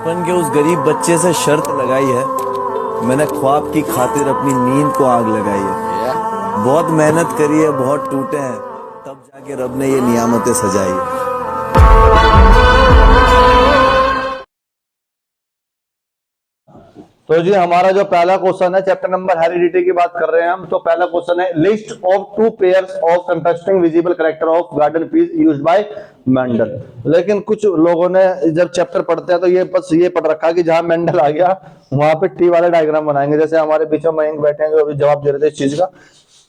बचपन के उस गरीब बच्चे से शर्त लगाई है, मैंने ख्वाब की खातिर अपनी नींद को आग लगाई है। बहुत मेहनत करी है, बहुत टूटे हैं, तब जाके रब ने ये नियामतें सजाई है। तो जी हमारा जो पहला क्वेश्चन है चैप्टर नंबर हेरिडिटी की बात कर रहे हैं हम। तो पहला क्वेश्चन है list of 2 pairs of contrasting visible character of garden peas used by Mendel. लेकिन कुछ लोगों ने जब चैप्टर पढ़ते हैं तो ये बस ये पढ़ रखा कि जहां मेंडल आ गया वहां पे टी वाले डायग्राम बनाएंगे। जैसे हमारे बीच में मयंक बैठे हैं जो अभी जवाब दे रहे थे इस चीज का।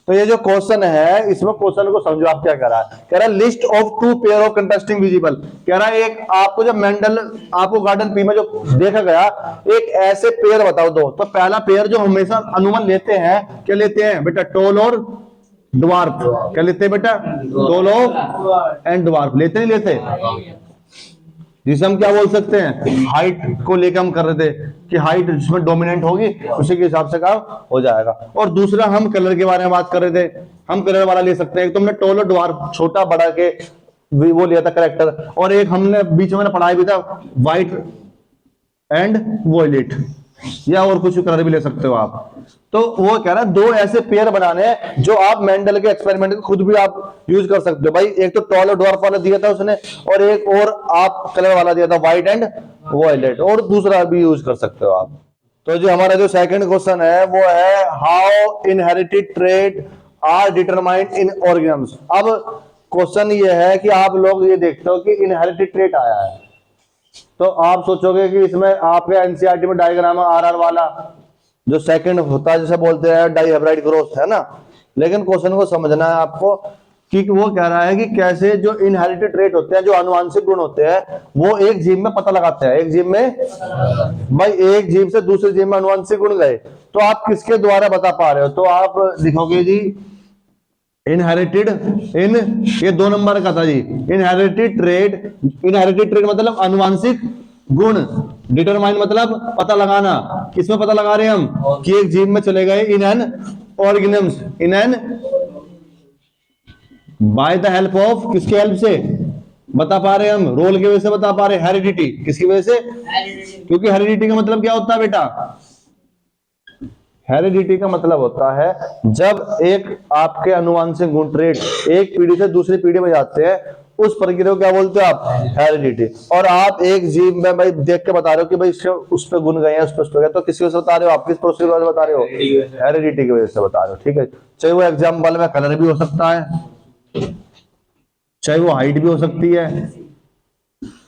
तो ये जो क्वेश्चन है इसमें क्वेश्चन को समझो आप क्या कह रहा है। कह रहा है list of 2 pair of contrasting visible. कह रहा है एक आपको जब मेंडल आपको गार्डन पी में जो देखा गया एक ऐसे पेयर बताओ दो। तो पहला पेयर जो हमेशा अनुमान लेते हैं क्या लेते हैं बेटा, टोल और ड्वार्फ। क्या लेते हैं बेटा, टोल एंड ड्वार्फ लेते नहीं लेते, जिसे हम क्या बोल सकते हैं हाइट को लेकर हम कर रहे थे कि हाइट जिसमें डोमिनेंट होगी उसी के हिसाब से काम हो जाएगा। और दूसरा हम कलर के बारे में बात कर रहे थे, हम कलर वाला ले सकते हैं। तुमने टोल और ड्वार्फ छोटा बड़ा के वो लिया था करेक्टर, और एक हमने बीच में पढ़ाया भी था व्हाइट एंड वॉयलेट, या और कुछ कलर भी ले सकते हो आप। तो वो कह रहा है 2 ऐसे पेयर बनाने हैं जो आप मेंडल के एक्सपेरिमेंट में खुद भी आप यूज कर सकते हो। भाई एक तो टॉल और ड्वार्फ वाला दिया था उसने, और एक और आप कलर वाला दिया था व्हाइट एंड वॉयलेट, और दूसरा भी यूज कर सकते हो आप। तो जो हमारा जो सेकंड क्वेश्चन है वो है how inherited trait are determined in organisms. अब क्वेश्चन ये है कि आप लोग ये देखते हो कि इनहेरिटेड ट्रेट आया है, तो आप सोचोगे कि इसमें आपके एनसीईआरटी में डायग्राम है आरआर वाला जो सेकंड होता है, जैसे बोलते हैं डाइहेब्राइड ग्रोथ, है ना। लेकिन क्वेश्चन को समझना है आपको कि वो कह रहा है कि कैसे जो इनहेरिटेड ट्रेट होते हैं, जो आनुवंशिक गुण होते हैं, वो एक जीव में पता लगाते हैं। एक जीव में भाई एक जीव से दूसरे जीव में आनुवंशिक गुण गए, तो आप किसके द्वारा बता पा रहे हो। तो आप लिखोगे जी इनहेरिटेड इन, ये 2 नंबर का था जी, इनहेरिटेड ट्रेट मतलब आनुवंशिक गुण, डिटरमाइन मतलब पता लगाना। किसमें पता लगा रहे हैं हम कि एक जीव में चले गए in an organisms, in an by the help of, किसके हेल्प से बता पा रहे हैं हम, रोल की वजह से बता पा रहे हैं, हेरिडिटी, किसकी वजह से, क्योंकि हेरिडिटी का मतलब क्या होता है बेटा, हेरिडिटी का मतलब होता है जब एक आपके आनुवंशिक गुण ट्रेट एक पीढ़ी से दूसरी पीढ़ी में जाते हैं, उस प्रक्रिया को क्या बोलते हैं आप, हेरिडिटी। और आप एक जीव में भाई देख के बता रहे हो कि भाई उस पे गुण गए हैं, उस पे गए, तो किसकी वजह से बता रहे हो आप, किस प्रोसेस की वजह से बता रहे हो, हेरिडिटी की वजह से बता रहे हो। ठीक है, चाहे वो एग्जाम्पल में कलर भी हो सकता है, चाहे वो हाइट भी हो सकती है।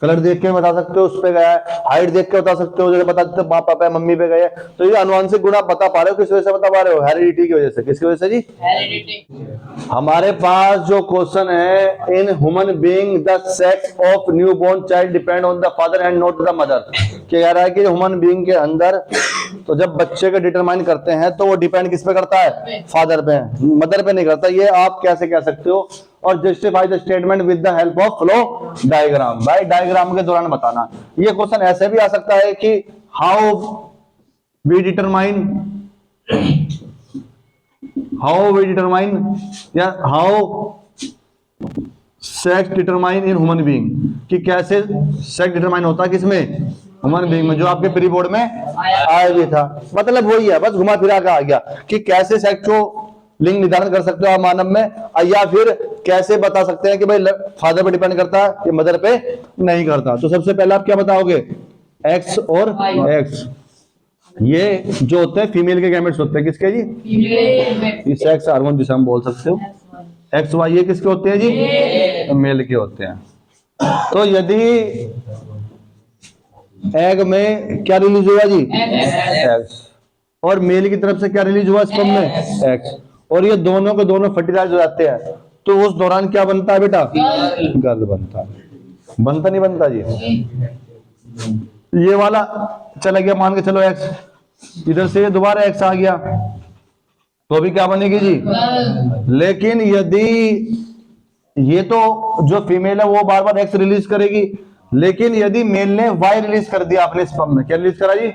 कलर देख के बता सकते हो उस पे गया है, हाइट देख के बता सकते हो, जैसे बता देते बाप पापा मम्मी पे गए। तो ये आनुवंशिक गुण आप बता पा रहे हो, किस वजह से बता पा रहे हो, हेरिडिटी की वजह से। किसकी वजह से जी, हेरिडिटी। हमारे पास जो क्वेश्चन है in human being the sex of newborn child depend on the father and not the mother. क्या कह रहा है कि ह्यूमन बीइंग के अंदर तो जब बच्चे को डिटरमाइन करते हैं तो वो डिपेंड किस पे करता है, फादर पे, मदर पे नहीं करता। ये आप कैसे कह सकते हो। और justify the statement with the help of flow diagram. भाई डायग्राम के दौरान बताना। ये क्वेश्चन ऐसे भी आ सकता है कि हाउ वी डिटरमाइन या how sex determine in human being, कि कैसे सेक्स डिटरमाइन होता है किसमें, ह्यूमन बीइंग में, जो आपके प्री बोर्ड में आया भी था। मतलब वही है, बस घुमा फिरा के आ गया कि कैसे सेक्स को लिंग निर्धारण कर सकते हो आप मानव में, या फिर कैसे बता सकते हैं कि भाई फादर पे डिपेंड करता है कि मदर पे नहीं करता। तो सबसे पहले आप क्या बताओगे, एक्स और एक्स, ये जो होते हैं फीमेल के गैमेट्स होते हैं, किसके जी, ये सेक्स हार्मोन जिसे हम बोल सकते हो। एक्स वाई ये किसके होते हैं जी, मेल के होते हैं। तो यदि एग में क्या रिलीज हुआ जी, एक्स, और मेल की तरफ से क्या रिलीज हुआ स्पर्म में, एक्स, और ये दोनों के दोनों फर्टिलाइज हो जाते हैं, तो उस दौरान क्या बनता है बेटा, गर्ल बनता है। बनता नहीं बनता जी, ये वाला चला गया मान के चलो एक्स, इधर से दोबारा एक्स आ गया, तो अभी क्या बनेगी जी। लेकिन यदि ये तो जो फीमेल है वो बार बार एक्स रिलीज करेगी, लेकिन यदि मेल ने वाई रिलीज कर दिया अपने स्पर्म में, क्या रिलीज करा जी,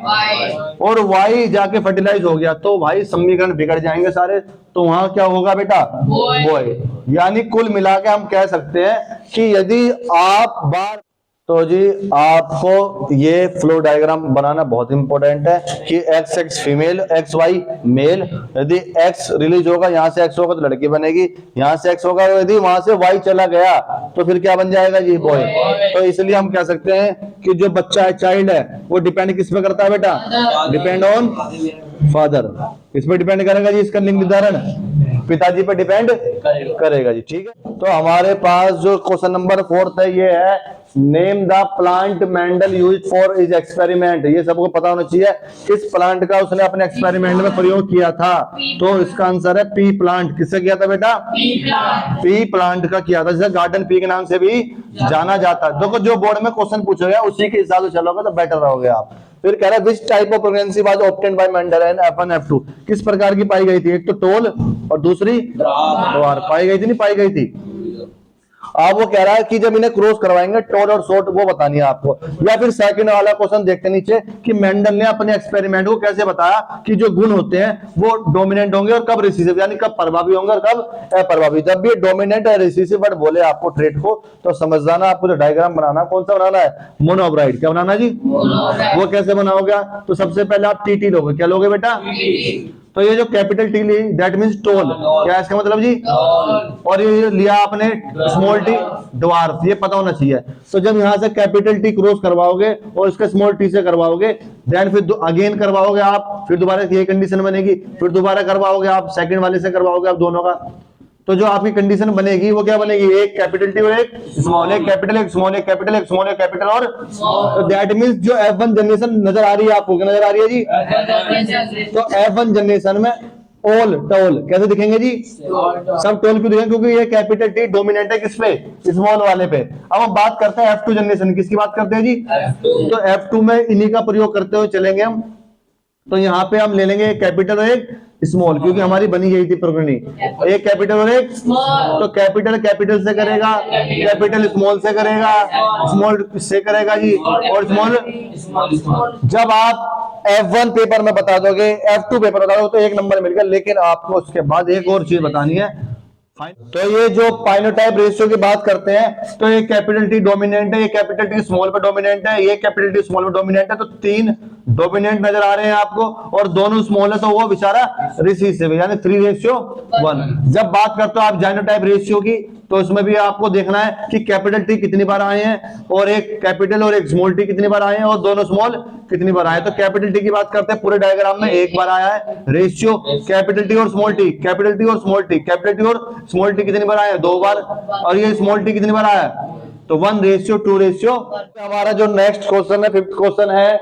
और वाई जाके फर्टिलाइज हो गया, तो भाई समीकरण बिगड़ जाएंगे सारे। तो वहां क्या होगा बेटा, बॉय। यानी कुल मिला के हम कह सकते हैं कि यदि आप बार तो जी आपको ये फ्लो डायग्राम बनाना बहुत इंपॉर्टेंट है कि X X female, X Y male. यदि एक्स रिलीज होगा, यहाँ से एक्स होगा तो लड़की बनेगी, यहाँ से एक्स होगा, यदि वहां से वाई चला गया तो फिर क्या बन जाएगा जी? बॉय। तो इसलिए हम कह सकते हैं कि जो बच्चा है, चाइल्ड है, वो डिपेंड किस पे करता है बेटा? Depend on father. किस पे डिपेंड करेगा जी? इसका लिंग निर्धारण पिताजी पे डिपेंड करेगा जी। ठीक है, तो हमारे पास जो क्वेश्चन नंबर 4 है ये है name the plant Mendel use for is experiment. ये सबको पता होना चाहिए किस प्लांट का उसने अपने एक्सपेरिमेंट में प्रयोग किया था। तो इसका आंसर है पी प्लांट। किससे किया था बेटा? पी प्लांट का किया था, जिसे गार्डन पी के नाम से भी जाना जाता है। देखो जो बोर्ड में क्वेश्चन पूछा गया उसी के हिसाब से चलोगे तो बेटर रहोगे आप। फिर कह रहा है which type of pregnancy was obtained by Mendel and F1 F2। किस प्रकार की पाई गई थी? एक तो टोल और दूसरी द्वार। पाई गई थी नहीं पाई गई थी? अब वो कह रहा है कि जब इन्हें क्रॉस करवाएंगे टोल और शॉर्ट, वो बतानी है आपको। या फिर सेकंड वाला क्वेश्चन देखते नीचे कि मेंडल ने अपने एक्सपेरिमेंट को कैसे बताया कि जो गुण होते हैं वो डोमिनेंट होंगे और कब रिसीसिव, यानी कब प्रभावी होंगे और कब अप्रभावी। जब भी डोमिनेंट और रिसीसिव वर्ड बोले आपको ट्रेट को, तो समझ जाना आपको जो डायग्राम बनाना कौन सा बनाना है? मोनोहाइब्रिड। क्या बनाना जी? वो कैसे बनाओगे? तो सबसे पहले आप टीटी लोगे। क्या लोगे बेटा? तो ये जो कैपिटल टी ली दैट मींस टोल। क्या इसका मतलब जी? और ये लिया आपने स्मॉल टी ड्वार्फ, ये पता होना चाहिए। तो जब यहां से कैपिटल टी क्रॉस करवाओगे और इसके स्मॉल टी से करवाओगे, देन फिर अगेन करवाओगे आप, फिर दोबारा ये कंडीशन बनेगी, फिर दोबारा करवाओगे आप, सेकंड वाले से करवाओगे आप दोनों का। तो जो आपकी कंडीशन बनेगी वो क्या बनेगी? एक कैपिटल टी और एक स्मॉल, एक कैपिटल एक स्मॉल, एक कैपिटल एक स्मॉल, एक कैपिटल और तो दैट मींस जो F1 जनरेशन नजर आ रही है आपको, क्या नजर आ रही है जी? तो F1 जनरेशन में ऑल टोल कैसे दिखेंगे जी? सब टोल क्यों दिखेंगे? क्योंकि ये कैपिटल टी डोमिनेंट है किस पे? स्मॉल वाले पे। अब हम बात करते हैं F2 जनरेशन, किसकी बात करते हैं जी? तो F2 में इन्हीं का प्रयोग करते हुए चलेंगे हम। तो यहाँ पे हम ले लेंगे एक कैपिटल और एक स्मॉल, क्योंकि हमारी बनी गई थी प्रॉपर्टी एक कैपिटल और एक स्मॉल। तो कैपिटल कैपिटल से करेगा, कैपिटल स्मॉल से करेगा, स्मॉल से करेगा जी, और स्मॉल। जब आप F1 पेपर में बता दोगे, F2 पेपर बता दोगे तो 1 नंबर मिल गया। लेकिन आपको उसके बाद एक और चीज बतानी है। तो ये जो पाइनोटाइप रेशियो की बात करते हैं, तो ये कैपिटल टी डोमिनेंट है, ये कैपिटल टी स्मॉल पे डोमिनेंट है, ये कैपिटल टी स्मॉल पे डोमिनेंट है। तो 3 डोमिनेंट नजर आ रहे हैं आपको और दोनों स्मॉल है, तो वो बेचारा रिसीसिव है, यानी 3:1। जब बात करते हो आप जाइनोटाइप रेशियो की, तो इसमें भी आपको देखना है कि कैपिटल टी कितनी बार आए हैं और एक कैपिटल और एक स्मॉल टी कितनी बार आए हैं और दोनों स्मॉल कितनी बार आए। तो कैपिटल टी की बात करते हैं, पूरे डायग्राम में 1 बार आया है रेशियो कैपिटल टी और स्मॉल टी, कैपिटल टी और स्मॉल टी, कैपिटल टी और स्मॉल टी कितनी बार आया है? 2 बार। और ये स्मॉल टी कितनी बार आया है? तो 1:2। हमारा जो नेक्स्ट क्वेश्चन है, 5th क्वेश्चन है,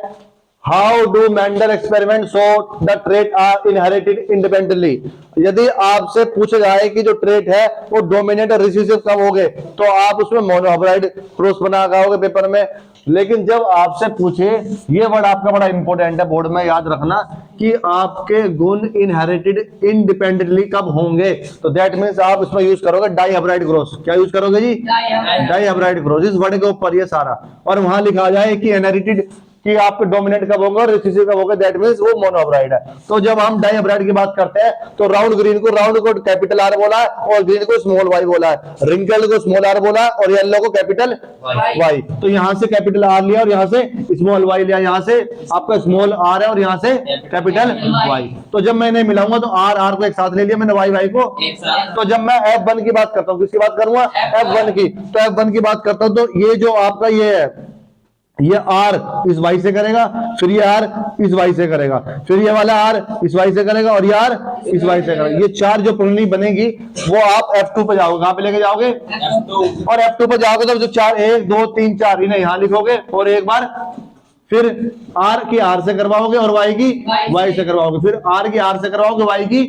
how do Mendel experiment show the trait are inherited independently. यदि आपसे पूछा जाए कि जो ट्रेट है वो डोमिनेंट और रिसीसिव कब हो गए, तो आप उसमें मोनोहाइब्रिड क्रॉस बना गाओगे पेपर में। लेकिन जब आपसे पूछे, ये वर्ड आपका बड़ा इंपॉर्टेंट है, बोर्ड में याद रखना कि आपके गुण इनहेरिटेड इंडिपेंडेंटली कब होंगे, तो दैट मींस आप इसमें यूज करोगे डाइहाइब्रिड क्रॉस। क्या यूज करोगे जी? Dihybrid cross. इस वर्ड के ऊपर ये सारा, और वहां लिखा जाए कि इनहेरिटेड कि आपके डोमिनेंट कब होगा और रिसीसिव कब होगा, दैट मींस वो मोनोहाइब्रिड है। तो जब हम डाइहाइब्रिड की बात करते हैं, तो राउंड को कैपिटल आर बोला है और ग्रीन को स्मॉल वाई बोला है, रिंकल को स्मॉल आर बोला है और येलो को कैपिटल वाई। तो यहां से कैपिटल आर लिया और यहां से स्मॉल वाई लिया, यहां से आपका स्मॉल आर है और यहां से कैपिटल वाई। तो जब मैंने मिलाऊंगा तो आर आर को एक साथ ले लिया मैंने, वाई वाई को। तो जब मैं F1 की बात करता हूँ, किसकी बात करूंगा? F1 की। तो F1 की बात करता हूं, तो ये जो आपका ये है, ये आर इस वाई से करेगा, फिर ये आर इस वाई से करेगा, फिर ये वाला आर इस वाई से करेगा और ये आर इस वाई से करेगा। ये 4 जो प्रणाली बनेगी वो आप F2 पे जाओगे। कहां पे लेके जाओगे? F2। और F2 पे जाओगे तो जो 4 1 2 3 4 इन्हें यहां लिखोगे और एक बार फिर आर की आर से करवाओगे और वाई की वाई से करवाओगे, फिर आर की आर से करवाओगे, वाई की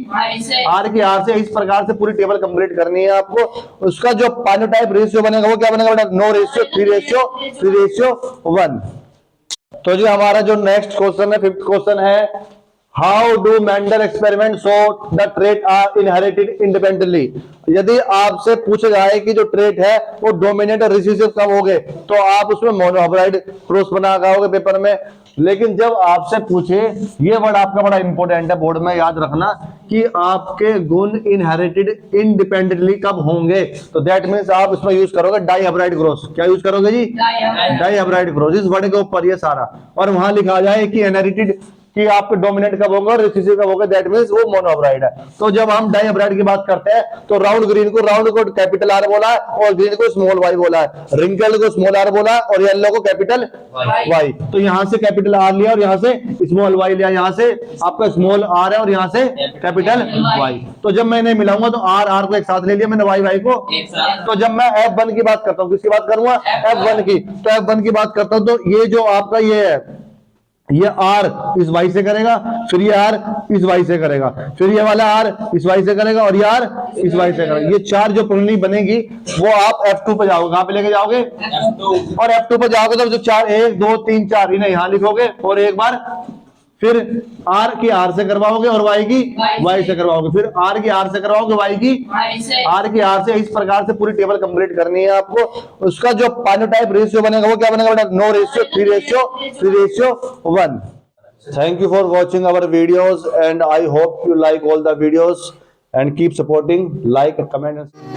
आर की आर से। इस प्रकार से पूरी टेबल कंप्लीट करनी है आपको। उसका जो पाइनोटाइप रेशियो बनेगा वो क्या बनेगा बेटा? No ratio 3:1। तो जी हमारा जो नेक्स्ट क्वेश्चन है, 5th क्वेश्चन है, how do Mendel experiment show the trait are inherited independently. यदि आपसे पूछा जाए कि जो ट्रेट है वो डोमिनेंट और रिसीसिव कब हो गए, तो आप उसमें मोनोहाइब्रिड क्रॉस बना गाओगे पेपर में। लेकिन जब आपसे पूछे, ये वर्ड आपका बड़ा इंपॉर्टेंट है, बोर्ड में याद रखना, कि आपके गुण इनहेरिटेड इंडिपेंडेंटली कब होंगे, तो दैट मींस आप इसमें यूज करोगे डाइहेब्राइड क्रॉस। क्या यूज करोगे जी? डाइहेब्राइड क्रॉस। इस वर्ड के ऊपर ये सारा, और वहां लिखा जाए कि इनहेरिटेड, कि आपके डोमिनेंट कब होगा और रिसेसिव कब होगा, दैट मींस वो मोनोहाइब्रिड है। तो जब हम डाइहाइब्रिड की बात करते हैं तो राउंड को कैपिटल आर बोला है और ग्रीन को स्मॉल वाई बोला है, रिंकल को स्मॉल आर बोला है और येलो को कैपिटल वाई। तो यहां से कैपिटल आर लिया और यहां से स्मॉल वाई लिया, यहां से आपका स्मॉल आर है और यहां से कैपिटल वाई। तो जब मैंने मिलाऊंगा तो आर को एक साथ ले लिया मैंने, वाई को। तो जब मैं F1 की बात करता हूं, किसकी बात करूंगा? F1 की। तो F1 की बात करता हूं तो ये जो आपका ये है, ये आर इस वाई से करेगा, फिर ये आर इस वाई से करेगा, फिर ये वाला आर इस वाई से करेगा और ये आर इस वाई से करेगा। ये चार जो प्रणाली बनेगी वो आप F2 पे जाओगे। कहां पे लेके जाओगे? F2। और F2 पे जाओगे तो जो चार, 1 2 3 4 इन्हें यहां लिखोगे और एक बार फिर आर की आर से करवाओगे और वाई की वाई से करवाओगे, फिर आर की आर से करवाओगे, वाई की आर की आर से। इस प्रकार से पूरी टेबल कंप्लीट करनी है आपको। उसका जो पाइनोटाइप रेशियो बनेगा वो क्या बनेगा बेटा? No ratio, 3:1। Thank you for watching our videos and I hope you like all the videos and keep supporting, like, comment and